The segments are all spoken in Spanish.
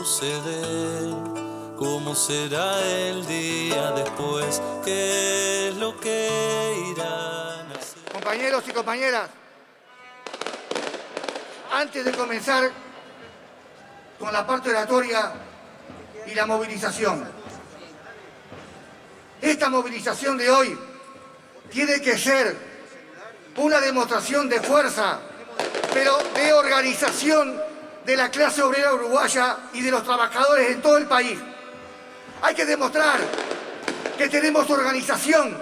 suceder? ¿Cómo será el día después? ¿Qué es lo que irán a hacer? Compañeros y compañeras, antes de comenzar con la parte oratoria y la movilización, esta movilización de hoy tiene que ser una demostración de fuerza, pero de organización de la clase obrera uruguaya y de los trabajadores en todo el país. Hay que demostrar que tenemos organización,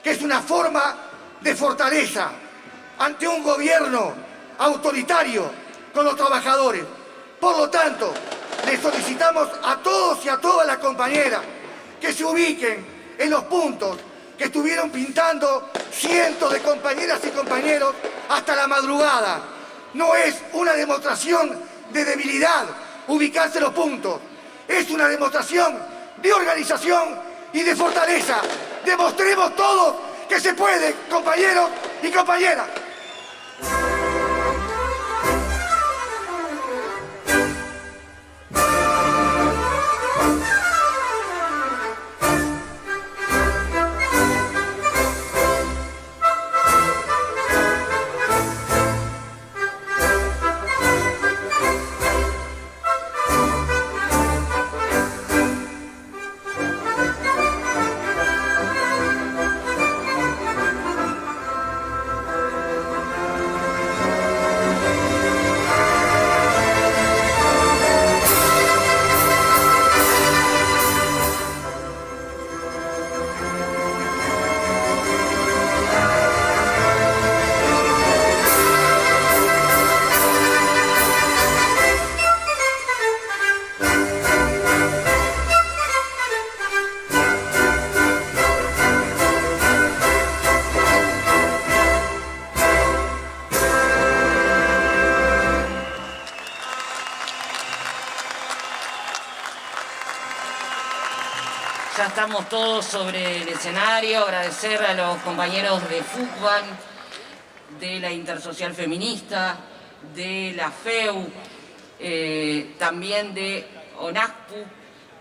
que es una forma de fortaleza ante un gobierno autoritario con los trabajadores. Por lo tanto, les solicitamos a todos y a todas las compañeras que se ubiquen en los puntos que estuvieron pintando cientos de compañeras y compañeros hasta la madrugada. No es una demostración de debilidad ubicarse en los puntos, es una demostración de organización y de fortaleza. Demostremos todos que se puede, compañeros y compañeras. Ya estamos todos sobre el escenario. Agradecer a los compañeros de FUCBAN, de la Intersocial Feminista, de la FEU, también de ONASPU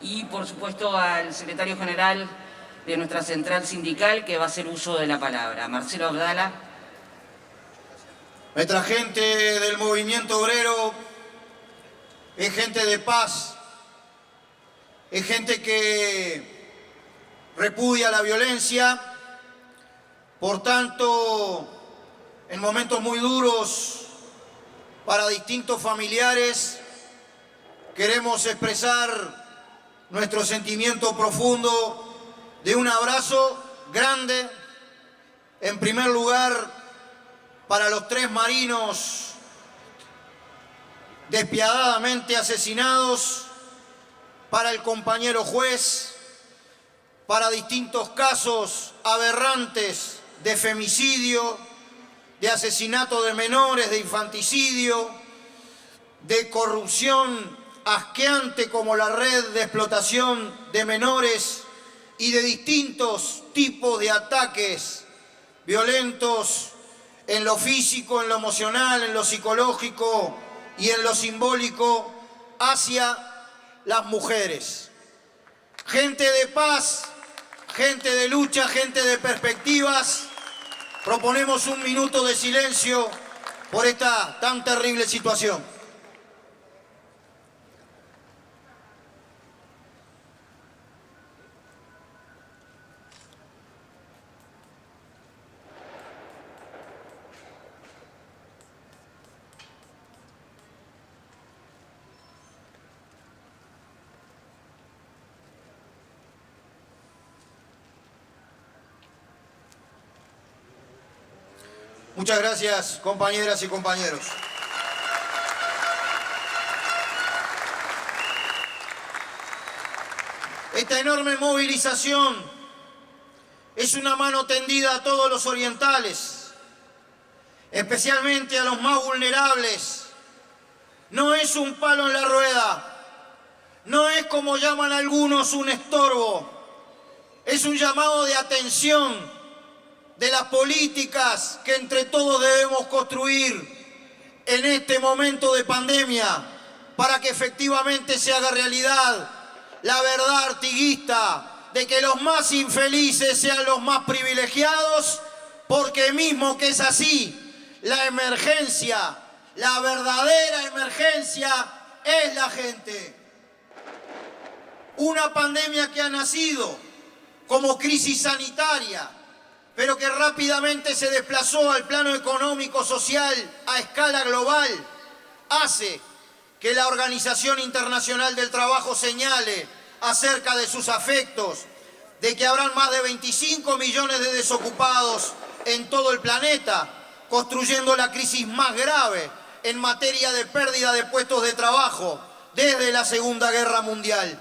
y por supuesto al secretario general de nuestra central sindical que va a hacer uso de la palabra, Marcelo Abdala. Nuestra gente del movimiento obrero es gente de paz, es gente que repudia la violencia. Por tanto, en momentos muy duros para distintos familiares, queremos expresar nuestro sentimiento profundo de un abrazo grande, en primer lugar, para los 3 marinos despiadadamente asesinados, para el compañero juez, para distintos casos aberrantes de femicidio, de asesinato de menores, de infanticidio, de corrupción asqueante como la red de explotación de menores y de distintos tipos de ataques violentos en lo físico, en lo emocional, en lo psicológico y en lo simbólico hacia las mujeres. Gente de paz, gente de lucha, gente de perspectivas. Proponemos un minuto de silencio por esta tan terrible situación. Muchas gracias, compañeras y compañeros. Esta enorme movilización es una mano tendida a todos los orientales, especialmente a los más vulnerables. No es un palo en la rueda, no es, como llaman algunos, un estorbo. Es un llamado de atención de las políticas que entre todos debemos construir en este momento de pandemia, para que efectivamente se haga realidad la verdad artiguista de que los más infelices sean los más privilegiados, porque mismo que es así, la emergencia, la verdadera emergencia es la gente. Una pandemia que ha nacido como crisis sanitaria, pero que rápidamente se desplazó al plano económico, social, a escala global, hace que la Organización Internacional del Trabajo señale acerca de sus afectos, de que habrán más de 25 millones de desocupados en todo el planeta, construyendo la crisis más grave en materia de pérdida de puestos de trabajo desde la Segunda Guerra Mundial.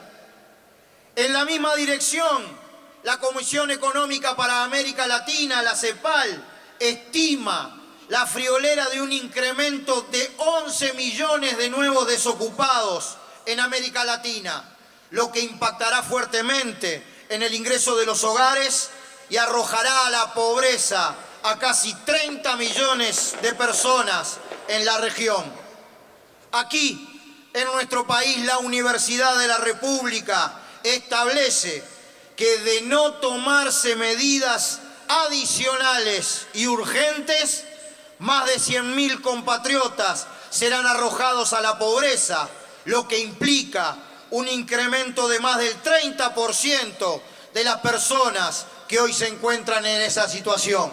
En la misma dirección, la Comisión Económica para América Latina, la CEPAL, estima la friolera de un incremento de 11 millones de nuevos desocupados en América Latina, lo que impactará fuertemente en el ingreso de los hogares y arrojará a la pobreza a casi 30 millones de personas en la región. Aquí, en nuestro país, la Universidad de la República establece que de no tomarse medidas adicionales y urgentes, más de 100.000 compatriotas serán arrojados a la pobreza, lo que implica un incremento de más del 30% de las personas que hoy se encuentran en esa situación.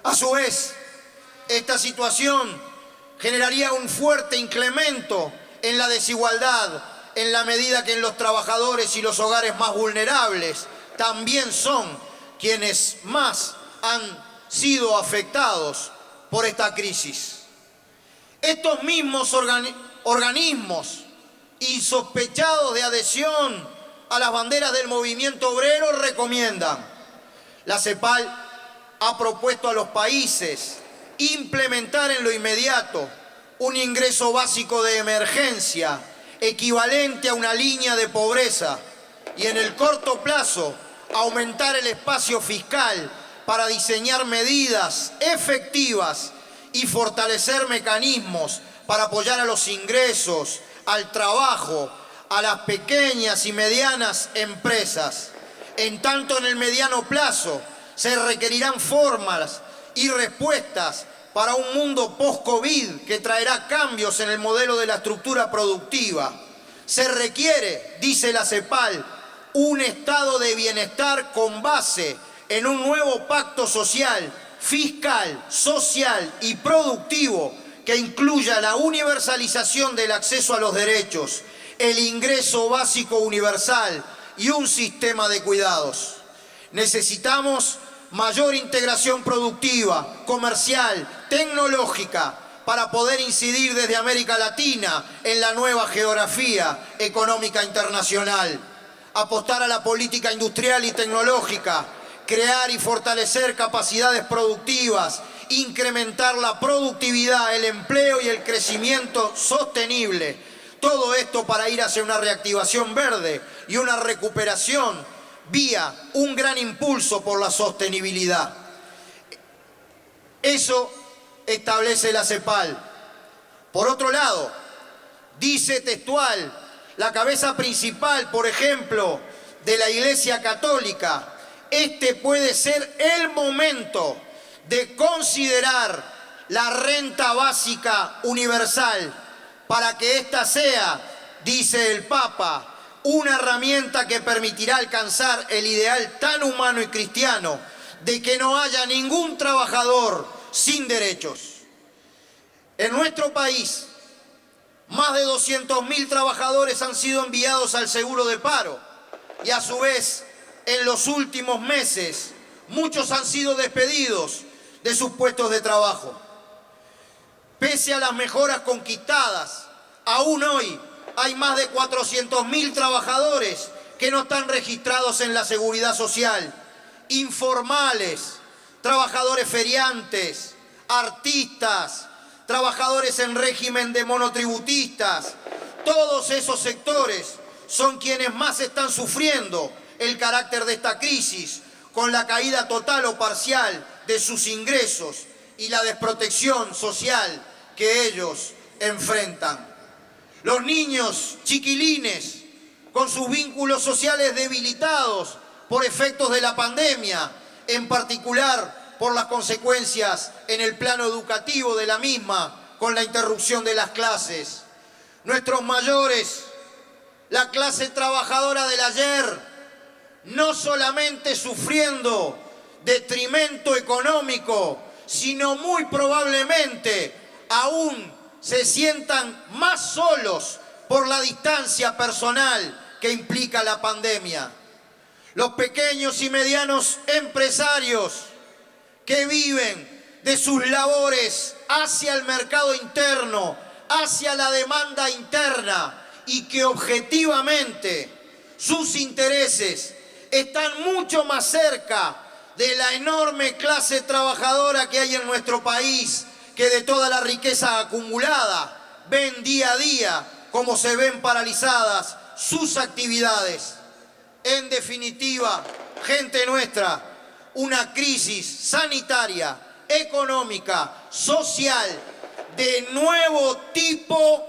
A su vez, esta situación generaría un fuerte incremento en la desigualdad, en la medida que en los trabajadores y los hogares más vulnerables también son quienes más han sido afectados por esta crisis. Estos mismos organismos insospechados de adhesión a las banderas del movimiento obrero recomiendan. La CEPAL ha propuesto a los países implementar en lo inmediato un ingreso básico de emergencia equivalente a una línea de pobreza y en el corto plazo aumentar el espacio fiscal para diseñar medidas efectivas y fortalecer mecanismos para apoyar a los ingresos, al trabajo, a las pequeñas y medianas empresas. En tanto, en el mediano plazo se requerirán formas y respuestas para un mundo post-COVID que traerá cambios en el modelo de la estructura productiva. Se requiere, dice la CEPAL, un estado de bienestar con base en un nuevo pacto social, fiscal, social y productivo que incluya la universalización del acceso a los derechos, el ingreso básico universal y un sistema de cuidados. Necesitamos mayor integración productiva, comercial, tecnológica, para poder incidir desde América Latina en la nueva geografía económica internacional. Apostar a la política industrial y tecnológica, crear y fortalecer capacidades productivas, incrementar la productividad, el empleo y el crecimiento sostenible. Todo esto para ir hacia una reactivación verde y una recuperación vía un gran impulso por la sostenibilidad. Eso establece la CEPAL. Por otro lado, dice textual, la cabeza principal, por ejemplo, de la Iglesia Católica, este puede ser el momento de considerar la renta básica universal para que ésta sea, dice el Papa, una herramienta que permitirá alcanzar el ideal tan humano y cristiano de que no haya ningún trabajador sin derechos. En nuestro país, más de 200.000 trabajadores han sido enviados al seguro de paro y a su vez, en los últimos meses, muchos han sido despedidos de sus puestos de trabajo. Pese a las mejoras conquistadas, aún hoy hay más de 400.000 trabajadores que no están registrados en la seguridad social, informales, trabajadores feriantes, artistas, trabajadores en régimen de monotributistas. Todos esos sectores son quienes más están sufriendo el carácter de esta crisis, con la caída total o parcial de sus ingresos y la desprotección social que ellos enfrentan. Los niños chiquilines con sus vínculos sociales debilitados por efectos de la pandemia, en particular por las consecuencias en el plano educativo de la misma, con la interrupción de las clases. Nuestros mayores, la clase trabajadora del ayer, no solamente sufriendo detrimento económico, sino muy probablemente aún se sientan más solos por la distancia personal que implica la pandemia. Los pequeños y medianos empresarios que viven de sus labores hacia el mercado interno, hacia la demanda interna, y que objetivamente sus intereses están mucho más cerca de la enorme clase trabajadora que hay en nuestro país que de toda la riqueza acumulada, ven día a día cómo se ven paralizadas sus actividades. En definitiva, gente nuestra, una crisis sanitaria, económica, social, de nuevo tipo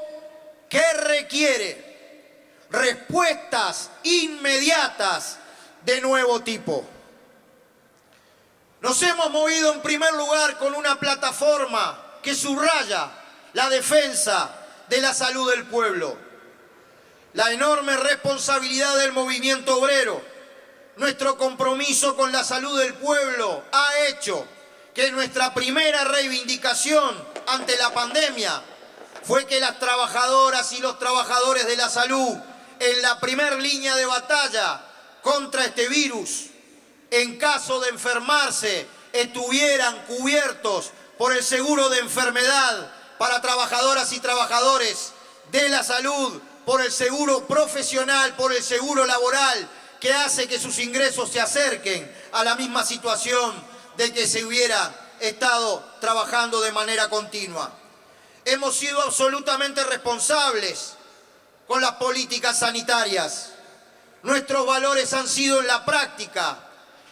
que requiere respuestas inmediatas de nuevo tipo. Nos hemos movido en primer lugar con una plataforma que subraya la defensa de la salud del pueblo, la enorme responsabilidad del movimiento obrero. Nuestro compromiso con la salud del pueblo ha hecho que nuestra primera reivindicación ante la pandemia fue que las trabajadoras y los trabajadores de la salud, en la primera línea de batalla contra este virus, en caso de enfermarse, estuvieran cubiertos por el seguro de enfermedad para trabajadoras y trabajadores de la salud, por el seguro profesional, por el seguro laboral, que hace que sus ingresos se acerquen a la misma situación de que se hubiera estado trabajando de manera continua. Hemos sido absolutamente responsables con las políticas sanitarias. Nuestros valores han sido en la práctica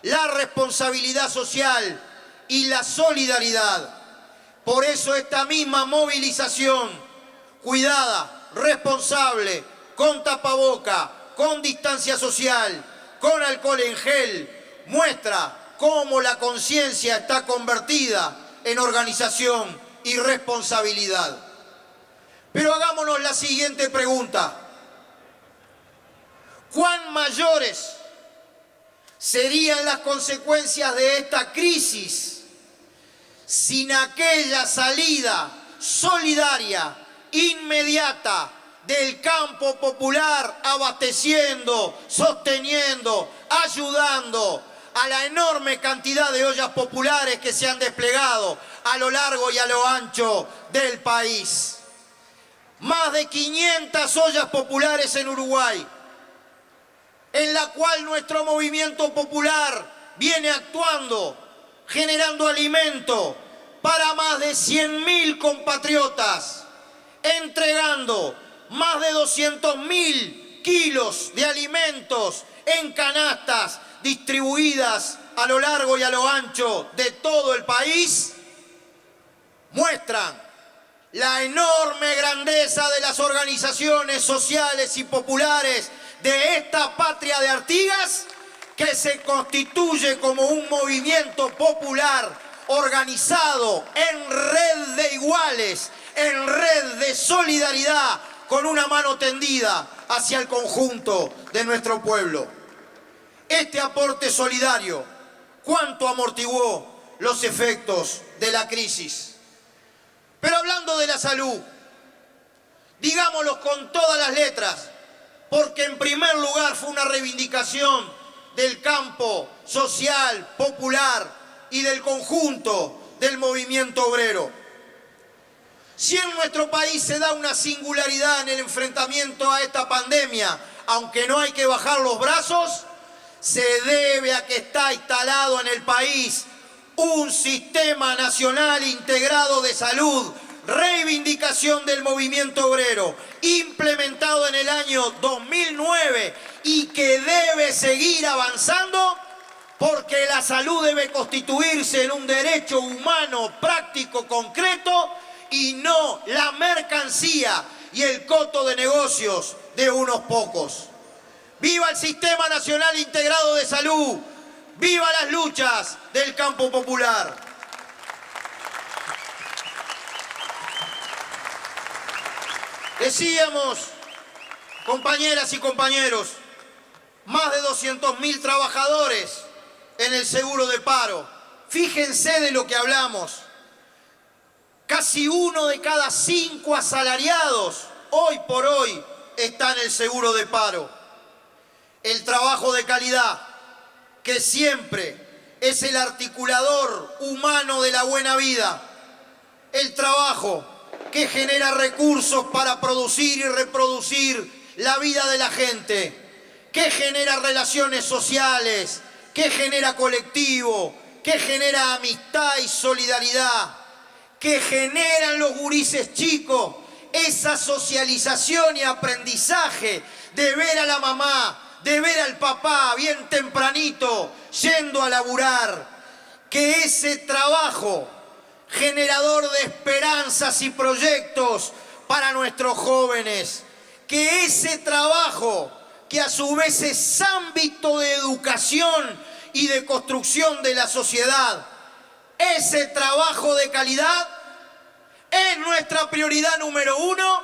la responsabilidad social y la solidaridad. Por eso esta misma movilización cuidada, responsable, con tapaboca, con distancia social, con alcohol en gel, muestra cómo la conciencia está convertida en organización y responsabilidad. Pero hagámonos la siguiente pregunta: ¿cuán mayores serían las consecuencias de esta crisis sin aquella salida solidaria, inmediata, del campo popular, abasteciendo, sosteniendo, ayudando a la enorme cantidad de ollas populares que se han desplegado a lo largo y a lo ancho del país? Más de 500 ollas populares en Uruguay, en la cual nuestro movimiento popular viene actuando, generando alimento para más de 100.000 compatriotas, entregando más de 200.000 kilos de alimentos en canastas distribuidas a lo largo y a lo ancho de todo el país, muestran la enorme grandeza de las organizaciones sociales y populares de esta patria de Artigas, que se constituye como un movimiento popular organizado en red de iguales, en red de solidaridad, con una mano tendida hacia el conjunto de nuestro pueblo. Este aporte solidario, ¿cuánto amortiguó los efectos de la crisis? Pero hablando de la salud, digámoslo con todas las letras, porque en primer lugar fue una reivindicación del campo social, popular y del conjunto del movimiento obrero. Si en nuestro país se da una singularidad en el enfrentamiento a esta pandemia, aunque no hay que bajar los brazos, se debe a que está instalado en el país un sistema nacional integrado de salud, reivindicación del movimiento obrero, implementado en el año 2009 y que debe seguir avanzando, porque la salud debe constituirse en un derecho humano práctico, concreto, y no la mercancía y el coto de negocios de unos pocos. ¡Viva el Sistema Nacional Integrado de Salud! ¡Viva las luchas del campo popular! Decíamos, compañeras y compañeros, más de 200.000 trabajadores en el seguro de paro. Fíjense de lo que hablamos. Casi 1 de cada 5 asalariados hoy por hoy está en el seguro de paro. El trabajo de calidad, que siempre es el articulador humano de la buena vida. El trabajo que genera recursos para producir y reproducir la vida de la gente, que genera relaciones sociales, que genera colectivo, que genera amistad y solidaridad, que generan los gurises chicos esa socialización y aprendizaje de ver a la mamá, de ver al papá bien tempranito yendo a laburar, que ese trabajo generador de esperanzas y proyectos para nuestros jóvenes, que ese trabajo que a su vez es ámbito de educación y de construcción de la sociedad, ese trabajo de calidad es nuestra prioridad número 1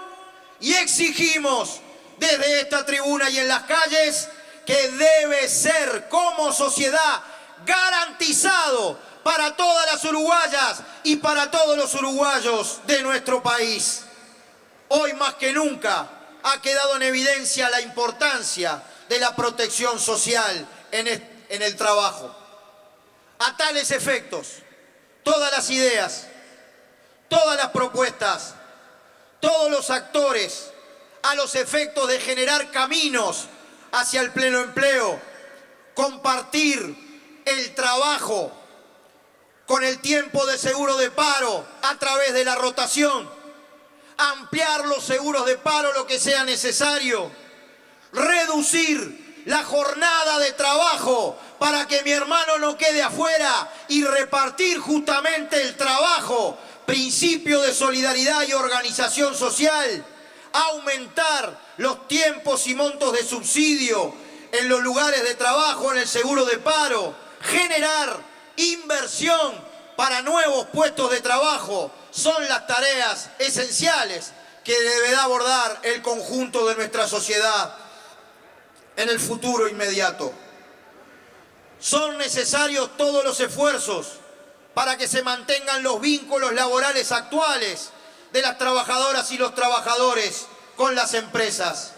y exigimos desde esta tribuna y en las calles que debe ser como sociedad garantizado para todas las uruguayas y para todos los uruguayos de nuestro país. Hoy más que nunca ha quedado en evidencia la importancia de la protección social en el trabajo. A tales efectos, todas las ideas, todas las propuestas, todos los actores, a los efectos de generar caminos hacia el pleno empleo, compartir el trabajo con el tiempo de seguro de paro a través de la rotación, ampliar los seguros de paro lo que sea necesario, reducir la jornada de trabajo para que mi hermano no quede afuera y repartir justamente el trabajo, principio de solidaridad y organización social, aumentar los tiempos y montos de subsidio en los lugares de trabajo, en el seguro de paro, generar inversión para nuevos puestos de trabajo, son las tareas esenciales que deberá abordar el conjunto de nuestra sociedad en el futuro inmediato. Son necesarios todos los esfuerzos para que se mantengan los vínculos laborales actuales de las trabajadoras y los trabajadores con las empresas.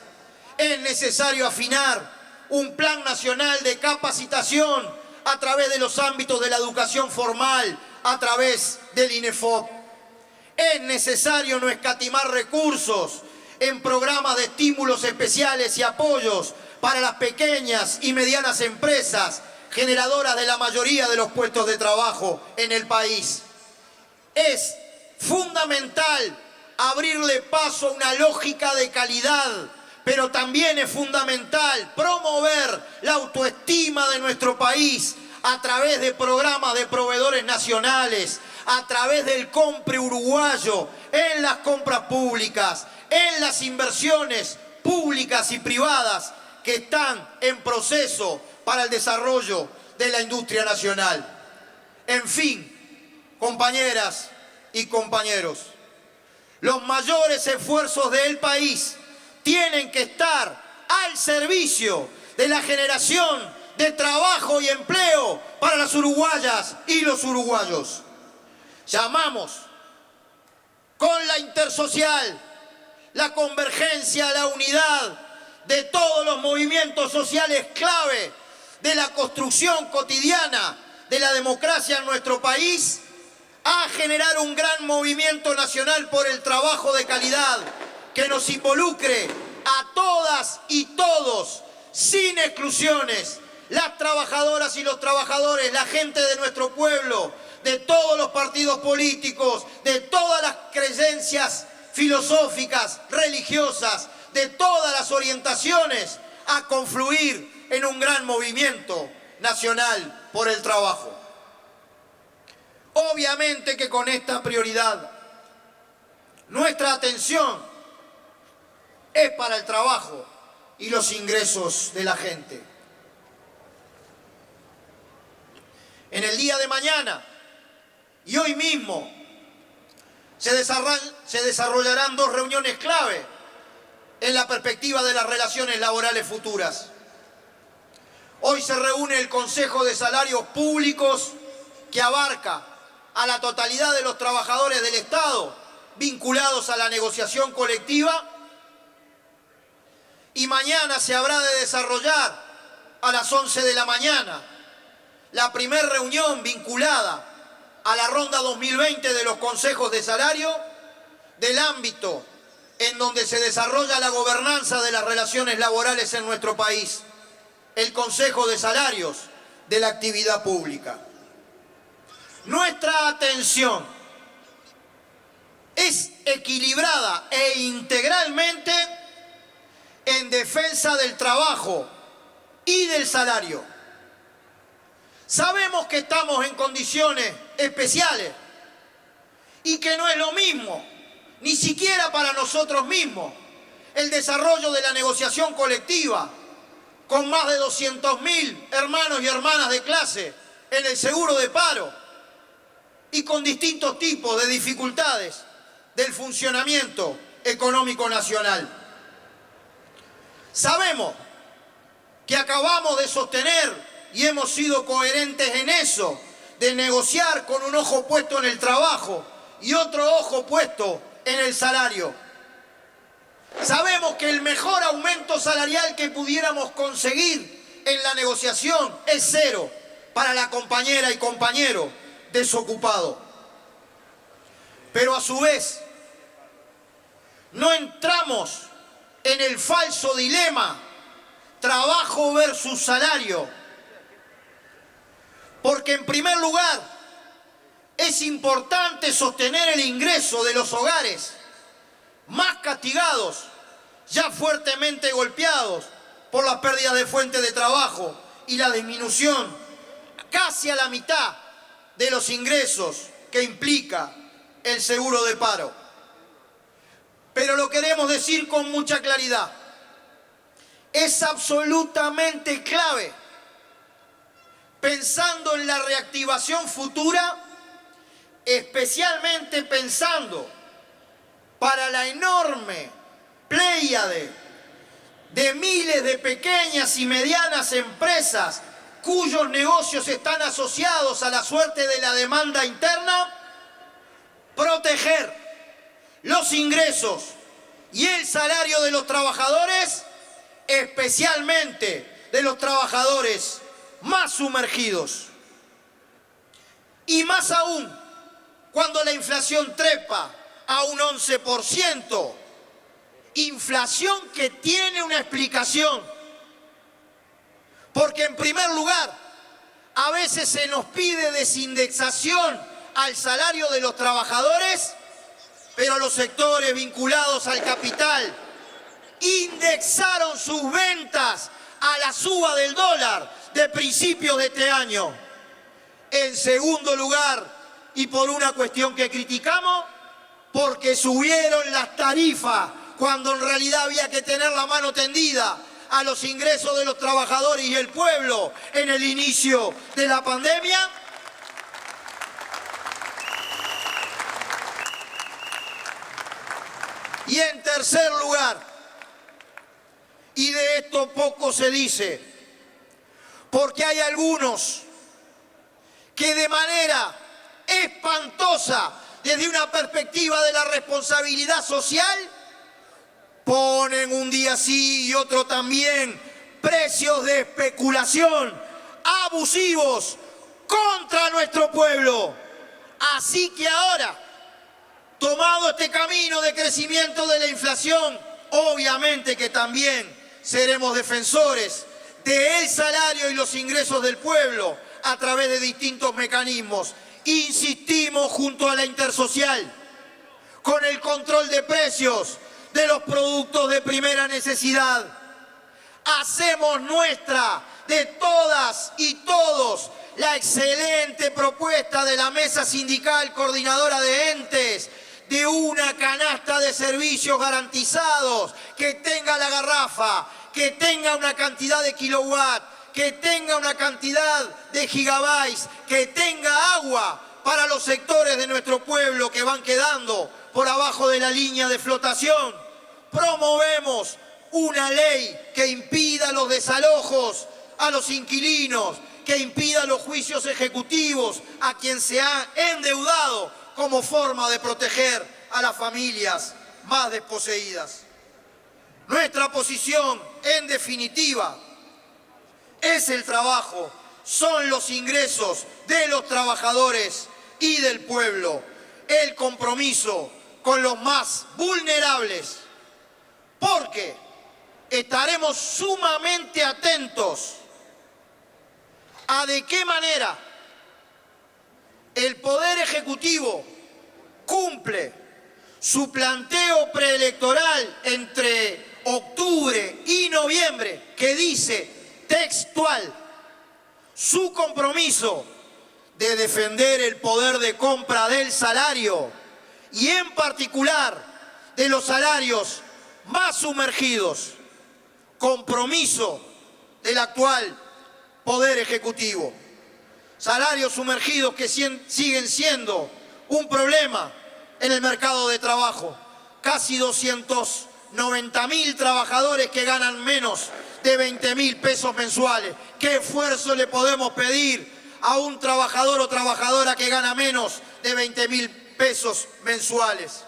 Es necesario afinar un plan nacional de capacitación a través de los ámbitos de la educación formal, a través del INEFOP. Es necesario no escatimar recursos en programas de estímulos especiales y apoyos para las pequeñas y medianas empresas generadoras de la mayoría de los puestos de trabajo en el país. Es fundamental abrirle paso a una lógica de calidad, pero también es fundamental promover la autoestima de nuestro país a través de programas de proveedores nacionales, a través del compre uruguayo, en las compras públicas, en las inversiones públicas y privadas que están en proceso para el desarrollo de la industria nacional. En fin, compañeras y compañeros, los mayores esfuerzos del país tienen que estar al servicio de la generación de trabajo y empleo para las uruguayas y los uruguayos. Llamamos con la intersocial, la convergencia, la unidad de todos los movimientos sociales clave de la construcción cotidiana de la democracia en nuestro país, a generar un gran movimiento nacional por el trabajo de calidad que nos involucre a todas y todos, sin exclusiones, las trabajadoras y los trabajadores, la gente de nuestro pueblo, de todos los partidos políticos, de todas las creencias filosóficas, religiosas, de todas las orientaciones, a confluir en un gran movimiento nacional por el trabajo. Obviamente que con esta prioridad, nuestra atención es para el trabajo y los ingresos de la gente. En el día de mañana y hoy mismo se desarrollarán dos reuniones clave en la perspectiva de las relaciones laborales futuras. Hoy se reúne el Consejo de Salarios Públicos, que abarca a la totalidad de los trabajadores del Estado vinculados a la negociación colectiva, y mañana se habrá de desarrollar a las 11 de la mañana la primera reunión vinculada a la ronda 2020 de los consejos de salario del ámbito en donde se desarrolla la gobernanza de las relaciones laborales en nuestro país, el Consejo de Salarios de la Actividad Pública. Nuestra atención es equilibrada e integralmente en defensa del trabajo y del salario. Sabemos que estamos en condiciones especiales y que no es lo mismo, ni siquiera para nosotros mismos, el desarrollo de la negociación colectiva con más de 200.000 hermanos y hermanas de clase en el seguro de paro y con distintos tipos de dificultades del funcionamiento económico nacional. Sabemos que acabamos de sostener y hemos sido coherentes en eso, de negociar con un ojo puesto en el trabajo y otro ojo puesto en el salario. Sabemos que el mejor aumento salarial que pudiéramos conseguir en la negociación es 0 para la compañera y compañero desocupado. Pero a su vez, no entramos en el falso dilema trabajo versus salario, porque en primer lugar es importante sostener el ingreso de los hogares más castigados, ya fuertemente golpeados por las pérdidas de fuentes de trabajo y la disminución casi a la mitad de los ingresos que implica el seguro de paro. Pero lo queremos decir con mucha claridad. Es absolutamente clave, pensando en la reactivación futura, especialmente pensando para la enorme pléyade de miles de pequeñas y medianas empresas cuyos negocios están asociados a la suerte de la demanda interna, proteger los ingresos y el salario de los trabajadores, especialmente de los trabajadores más sumergidos. Y más aún, cuando la inflación trepa a un 11%, inflación que tiene una explicación. Porque en primer lugar, a veces se nos pide desindexación al salario de los trabajadores, pero los sectores vinculados al capital indexaron sus ventas a la suba del dólar de principios de este año. En segundo lugar, y por una cuestión que criticamos, porque subieron las tarifas cuando en realidad había que tener la mano tendida a los ingresos de los trabajadores y el pueblo en el inicio de la pandemia. Y en tercer lugar, y de esto poco se dice, porque hay algunos que de manera espantosa, desde una perspectiva de la responsabilidad social, ponen un día sí y otro también precios de especulación abusivos contra nuestro pueblo. Así que ahora, tomado este camino de crecimiento de la inflación, obviamente que también seremos defensores del salario y los ingresos del pueblo a través de distintos mecanismos. Insistimos junto a la Intersocial con el control de precios de los productos de primera necesidad. Hacemos nuestra de todas y todos la excelente propuesta de la Mesa Sindical Coordinadora de Entes de una canasta de servicios garantizados, que tenga la garrafa, que tenga una cantidad de kilowatt, que tenga una cantidad de gigabytes, que tenga agua para los sectores de nuestro pueblo que van quedando por abajo de la línea de flotación. Promovemos una ley que impida los desalojos a los inquilinos, que impida los juicios ejecutivos a quien se ha endeudado como forma de proteger a las familias más desposeídas. Nuestra posición, en definitiva, es el trabajo, son los ingresos de los trabajadores y del pueblo, el compromiso con los más vulnerables, porque estaremos sumamente atentos a de qué manera el Poder Ejecutivo cumple su planteo preelectoral entre octubre y noviembre, que dice textual su compromiso de defender el poder de compra del salario y en particular de los salarios más sumergidos, compromiso del actual Poder Ejecutivo. Salarios sumergidos que siguen siendo un problema en el mercado de trabajo. Casi 290.000 trabajadores que ganan menos de 20.000 pesos mensuales. ¿Qué esfuerzo le podemos pedir a un trabajador o trabajadora que gana menos de 20.000 pesos mensuales?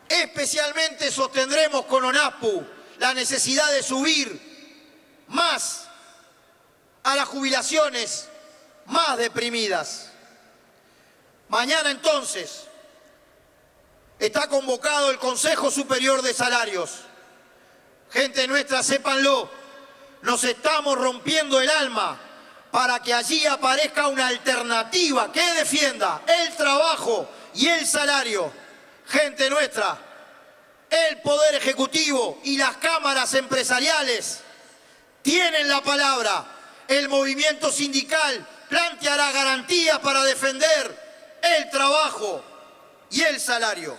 Especialmente sostendremos con ONASPU la necesidad de subir más a las jubilaciones más deprimidas. Mañana entonces está convocado el Consejo Superior de Salarios. Gente nuestra, sépanlo, nos estamos rompiendo el alma para que allí aparezca una alternativa que defienda el trabajo y el salario. Gente nuestra, el Poder Ejecutivo y las cámaras empresariales tienen la palabra. El movimiento sindical planteará garantías para defender el trabajo y el salario.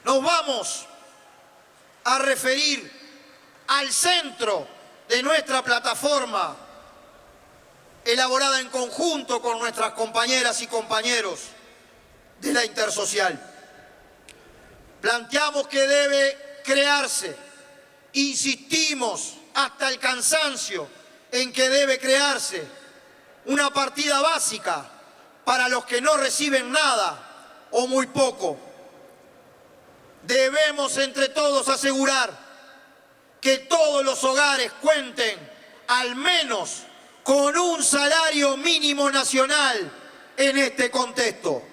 Nos vamos a referir al centro de nuestra plataforma, elaborada en conjunto con nuestras compañeras y compañeros de la Intersocial. Planteamos que debe crearse, insistimos hasta el cansancio en que debe crearse una partida básica para los que no reciben nada o muy poco. Debemos entre todos asegurar que todos los hogares cuenten al menos con un salario mínimo nacional en este contexto.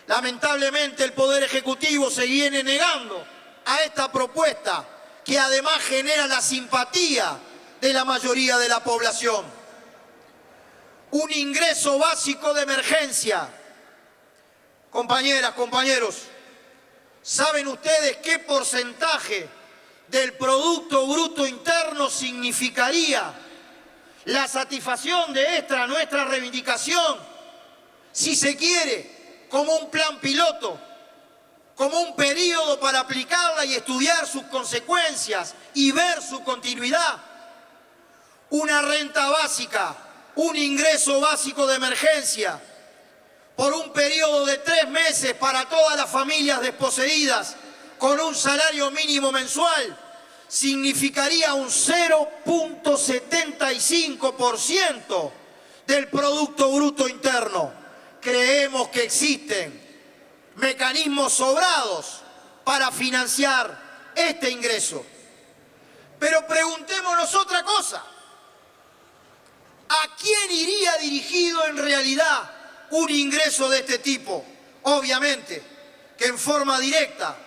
Lamentablemente el Poder Ejecutivo se viene negando a esta propuesta, que además genera la simpatía de la mayoría de la población. Un ingreso básico de emergencia. Compañeras, compañeros, ¿saben ustedes qué porcentaje del Producto Bruto Interno significaría la satisfacción de esta nuestra reivindicación, si se quiere, como un plan piloto, como un periodo para aplicarla y estudiar sus consecuencias y ver su continuidad? Una renta básica, un ingreso básico de emergencia, por un periodo de 3 meses para todas las familias desposeídas, con un salario mínimo mensual, significaría un 0.75% del Producto Bruto Interno. Creemos que existen mecanismos sobrados para financiar este ingreso. Pero preguntémonos otra cosa. ¿A quién iría dirigido en realidad un ingreso de este tipo? Obviamente que en forma directa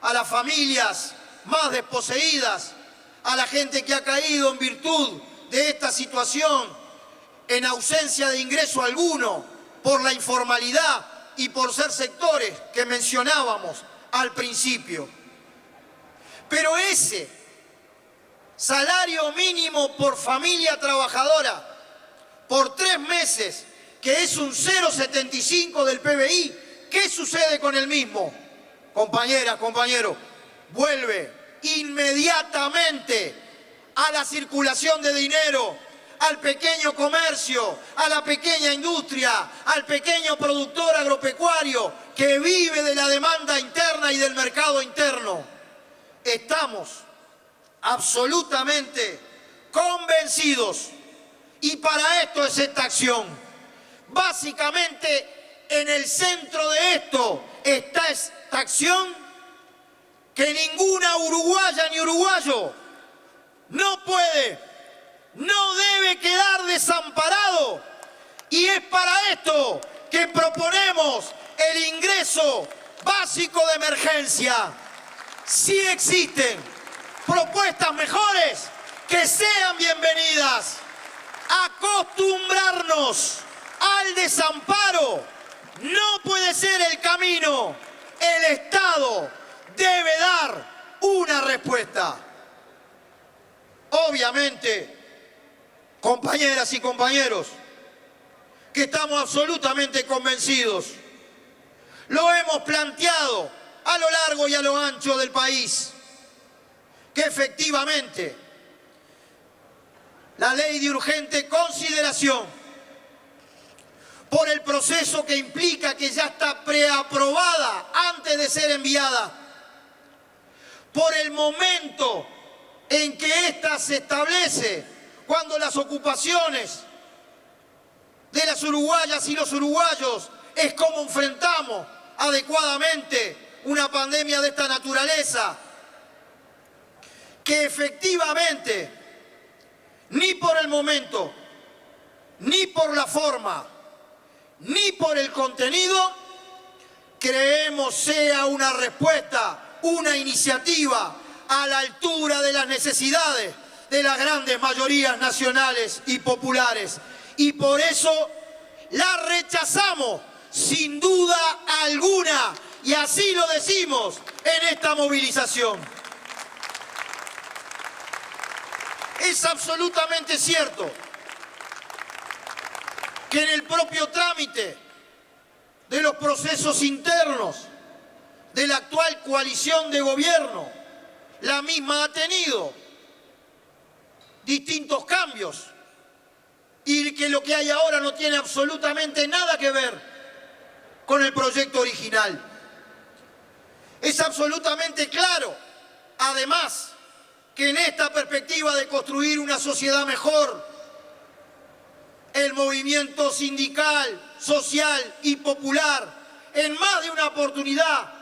a las familias más desposeídas, a la gente que ha caído en virtud de esta situación en ausencia de ingreso alguno por la informalidad y por ser sectores que mencionábamos al principio. Pero ese salario mínimo por familia trabajadora por 3 meses que es un 0,75 del PBI, ¿qué sucede con el mismo? Compañeras, compañeros, vuelve inmediatamente a la circulación de dinero, al pequeño comercio, a la pequeña industria, al pequeño productor agropecuario que vive de la demanda interna y del mercado interno. Estamos absolutamente convencidos, y para esto es esta acción. Básicamente, en el centro de esto está esta acción, que ninguna uruguaya ni uruguayo no puede, no debe quedar desamparado. Y es para esto que proponemos el ingreso básico de emergencia. Si existen propuestas mejores, que sean bienvenidas. Acostumbrarnos al desamparo no puede ser el camino. El Estado debe dar una respuesta. Obviamente, compañeras y compañeros, que estamos absolutamente convencidos. Lo hemos planteado a lo largo y a lo ancho del país, que efectivamente la ley de urgente consideración, por el proceso que implica que ya está preaprobada antes de ser enviada, por el momento en que ésta se establece, cuando las ocupaciones de las uruguayas y los uruguayos es cómo enfrentamos adecuadamente una pandemia de esta naturaleza, que efectivamente ni por el momento, ni por la forma, ni por el contenido, creemos sea una respuesta, una iniciativa a la altura de las necesidades de las grandes mayorías nacionales y populares. Y por eso la rechazamos sin duda alguna, y así lo decimos en esta movilización. Es absolutamente cierto que en el propio trámite de los procesos internos de la actual coalición de gobierno, la misma ha tenido distintos cambios, y que lo que hay ahora no tiene absolutamente nada que ver con el proyecto original. Es absolutamente claro, además, que en esta perspectiva de construir una sociedad mejor, el movimiento sindical, social y popular, en más de una oportunidad,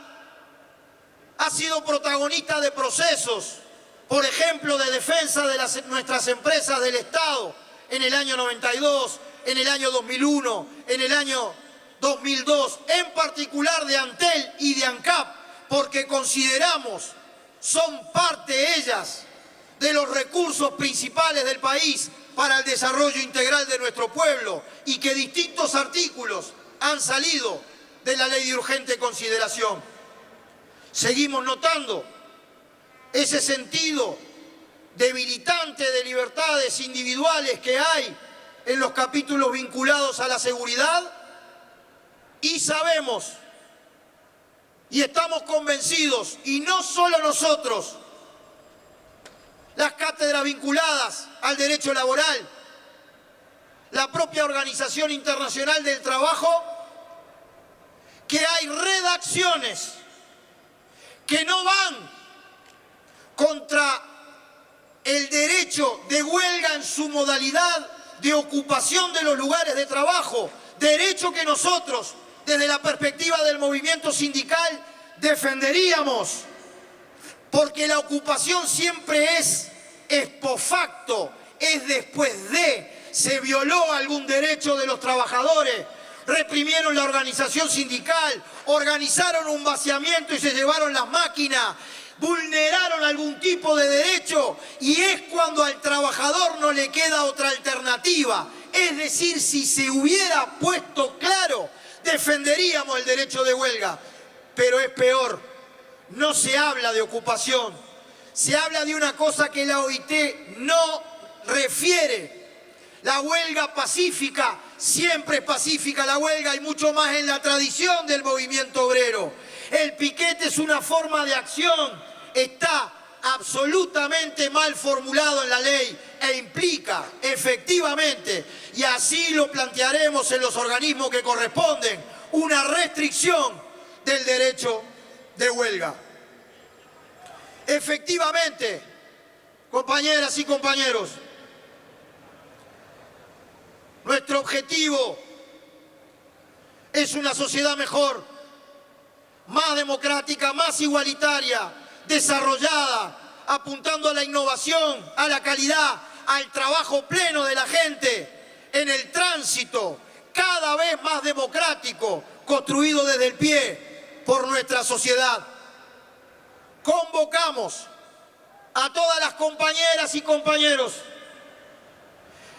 ha sido protagonista de procesos, por ejemplo, de defensa de nuestras empresas del Estado en el año 92, en el año 2001, en el año 2002, en particular de Antel y de ANCAP, porque consideramos son parte ellas de los recursos principales del país para el desarrollo integral de nuestro pueblo, y que distintos artículos han salido de la ley de urgente consideración. Seguimos notando ese sentido debilitante de libertades individuales que hay en los capítulos vinculados a la seguridad, y sabemos y estamos convencidos, y no solo nosotros, las cátedras vinculadas al derecho laboral, la propia Organización Internacional del Trabajo, que hay redacciones que no van contra el derecho de huelga en su modalidad de ocupación de los lugares de trabajo, derecho que nosotros, desde la perspectiva del movimiento sindical, defenderíamos, porque la ocupación siempre es ex facto, es después de, se violó algún derecho de los trabajadores, reprimieron la organización sindical, organizaron un vaciamiento y se llevaron las máquinas, vulneraron algún tipo de derecho, y es cuando al trabajador no le queda otra alternativa. Es decir, si se hubiera puesto claro, defenderíamos el derecho de huelga. Pero es peor, no se habla de ocupación, se habla de una cosa que la OIT no refiere, la huelga pacífica, siempre es pacífica la huelga y mucho más en la tradición del movimiento obrero. El piquete es una forma de acción, está absolutamente mal formulado en la ley e implica efectivamente, y así lo plantearemos en los organismos que corresponden, una restricción del derecho de huelga. Efectivamente, compañeras y compañeros, nuestro objetivo es una sociedad mejor, más democrática, más igualitaria, desarrollada, apuntando a la innovación, a la calidad, al trabajo pleno de la gente, en el tránsito cada vez más democrático, construido desde el pie por nuestra sociedad. Convocamos a todas las compañeras y compañeros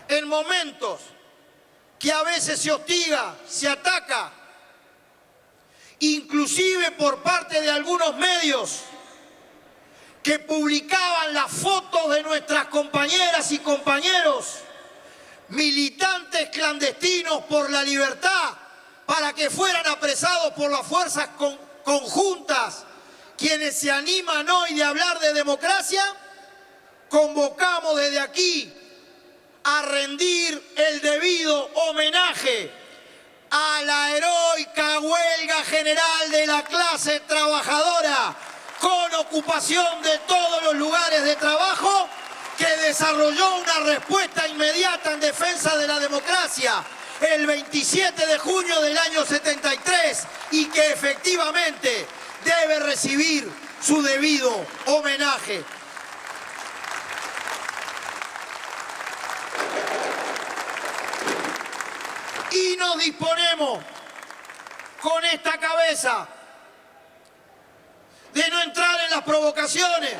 en momentos que a veces se hostiga, se ataca, inclusive por parte de algunos medios que publicaban las fotos de nuestras compañeras y compañeros, militantes clandestinos por la libertad, para que fueran apresados por las fuerzas conjuntas, quienes se animan hoy de hablar de democracia. Convocamos desde aquí a rendir el debido homenaje a la heroica huelga general de la clase trabajadora, con ocupación de todos los lugares de trabajo, que desarrolló una respuesta inmediata en defensa de la democracia el 27 de junio del año 73 y que efectivamente debe recibir su debido homenaje. Y nos disponemos con esta cabeza de no entrar en las provocaciones,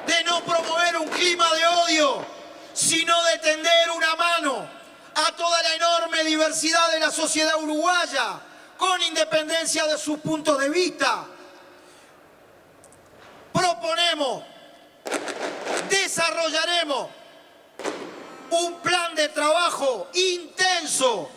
de no promover un clima de odio, sino de tender una mano a toda la enorme diversidad de la sociedad uruguaya, con independencia de sus puntos de vista. Proponemos, desarrollaremos un plan de trabajo intenso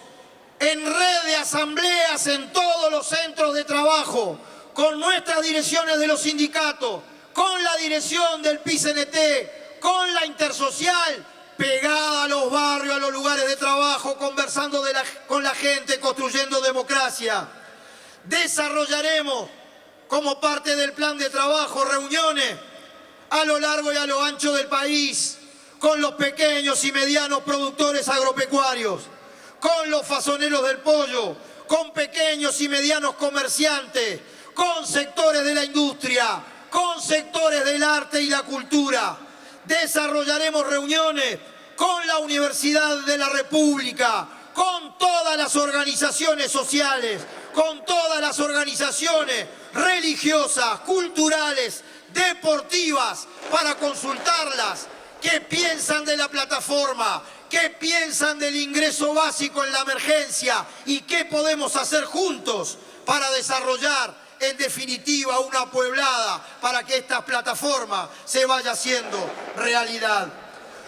en red de asambleas en todos los centros de trabajo, con nuestras direcciones de los sindicatos, con la dirección del PICNT, con la intersocial, pegada a los barrios, a los lugares de trabajo, conversando con la gente, construyendo democracia. Desarrollaremos, como parte del plan de trabajo, reuniones a lo largo y a lo ancho del país, con los pequeños y medianos productores agropecuarios, con los fasoneros del pollo, con pequeños y medianos comerciantes, con sectores de la industria, con sectores del arte y la cultura. Desarrollaremos reuniones con la Universidad de la República, con todas las organizaciones sociales, con todas las organizaciones religiosas, culturales, deportivas, para consultarlas qué piensan de la plataforma, qué piensan del ingreso básico en la emergencia y qué podemos hacer juntos para desarrollar en definitiva una pueblada para que esta plataforma se vaya haciendo realidad.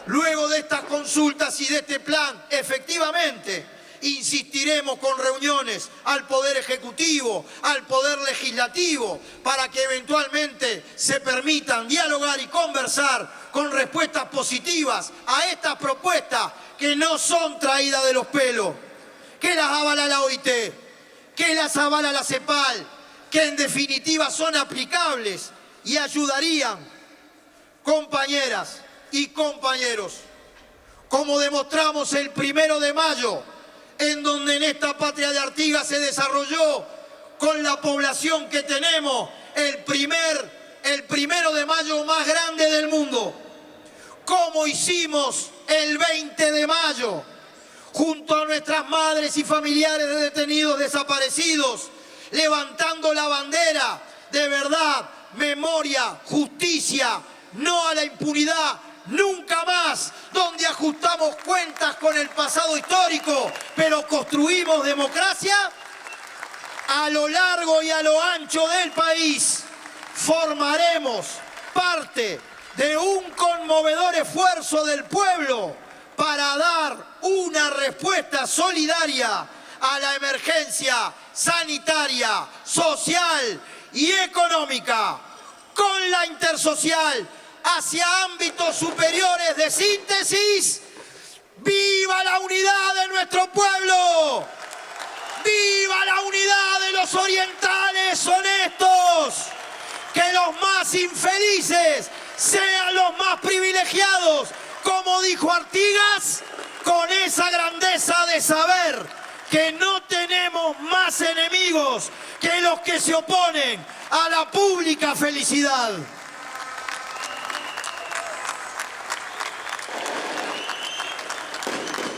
Luego de estas consultas y de este plan, efectivamente, insistiremos con reuniones al Poder Ejecutivo, al Poder Legislativo, para que eventualmente se permitan dialogar y conversar con respuestas positivas a estas propuestas que no son traídas de los pelos, que las avala la OIT, que las avala la CEPAL, que en definitiva son aplicables y ayudarían, compañeras y compañeros, como demostramos el 1 de mayo, en donde en esta patria de Artigas se desarrolló con la población que tenemos el 1 de mayo más grande del mundo, como hicimos el 20 de mayo, junto a nuestras madres y familiares de detenidos desaparecidos, levantando la bandera de verdad, memoria, justicia, no a la impunidad, nunca más, donde ajustamos cuentas con el pasado histórico, pero construimos democracia a lo largo y a lo ancho del país. Formaremos parte de un conmovedor esfuerzo del pueblo para para dar una respuesta solidaria a la emergencia sanitaria, social y económica, con la intersocial hacia ámbitos superiores de síntesis. ¡Viva la unidad de nuestro pueblo! ¡Viva la unidad de los orientales honestos! ¡Que los más infelices sean los más privilegiados! Como dijo Artigas, con esa grandeza de saber que no tenemos más enemigos que los que se oponen a la pública felicidad.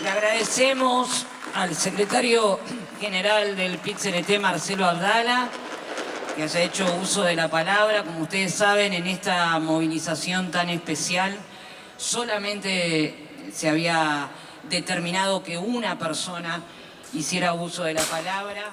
Le agradecemos al secretario general del PIT-CNT, Marcelo Abdala, que haya hecho uso de la palabra. Como ustedes saben, en esta movilización tan especial, solamente se había determinado que una persona hiciera uso de la palabra.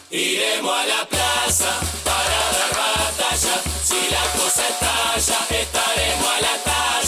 Iremos a la plaza para dar batalla. Si la cosa estalla, estaremos a la talla.